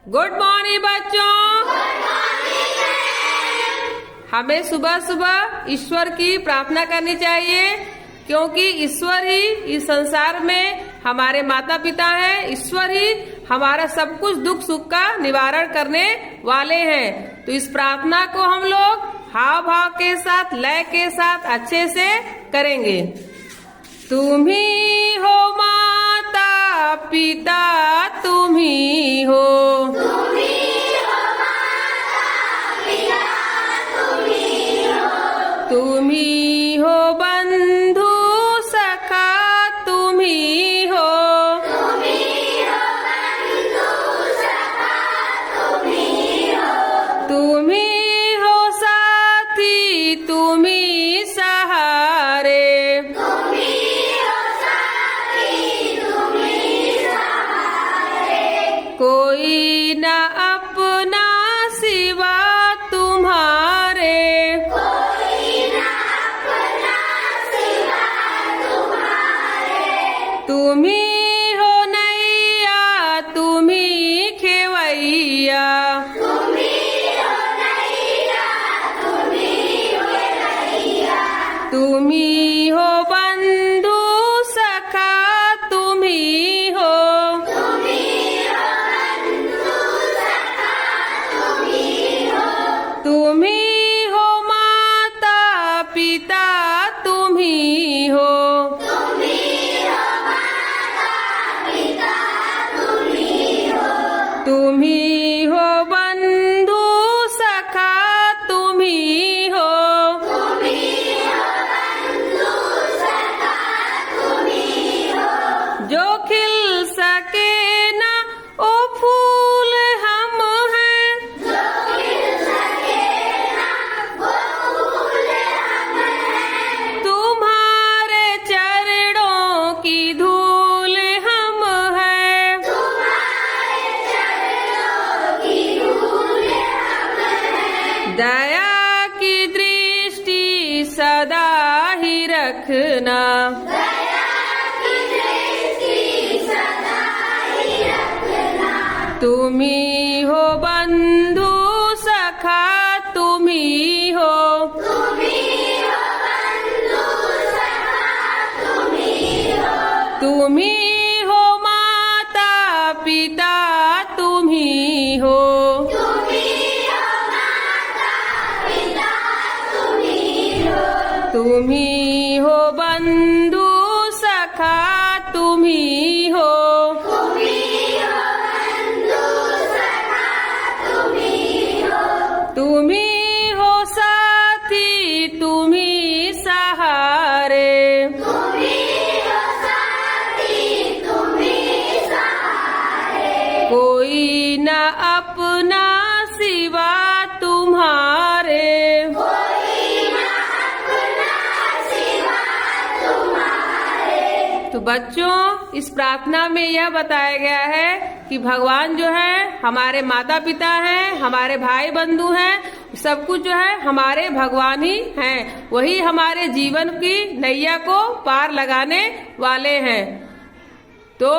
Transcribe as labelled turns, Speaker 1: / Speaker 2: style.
Speaker 1: Good morning बच्चों। हमें सुबह सुबह ईश्वर की प्रार्थना करनी चाहिए, क्योंकि ईश्वर ही इस संसार में हमारे माता पिता हैं। ईश्वर ही हमारा सब कुछ दुख सुख का निवारण करने वाले हैं। तो इस प्रार्थना को हम लोग हाव भाव के साथ, लय के साथ अच्छे से करेंगे। तुम ही हो माता पिता, तुम ही हो, तुम ही हो बंधु सखा, तुम ही हो, तुम ही हो साथी, तुम ही सहारे, कोई न अपना सिवा तुम्हारे, तुम ही हो नैया, तुम ही खेवैया, तुम ही हो बंधु सखा, तुम ही हो, तुम ही हो माता पिता, तुम ही हो, तुम ही हो बंधु सखा, तुम ही हो, जो खिल सके ना ओ फूल हम हैं, तुम्हारे चरणों की धूल हम हैं, दया की दृष्टि सदा ही रखना, तुम ही हो बंधु सखा, तुम ही हो, तुम ही हो माता पिता, तुम ही हो, तुम ही हो बंधु सखा, तुम ही हो, तुम ही हो साथी, तुम ही सहारे, कोई न अपना सिवा तुम्हारे, तो बच्चों, इस प्रार्थना में यह बताया गया है कि भगवान जो है हमारे माता पिता हैं, हमारे भाई बंधु हैं, सब कुछ जो है हमारे भगवान ही हैं। वही हमारे जीवन की नैया को पार लगाने वाले हैं। तो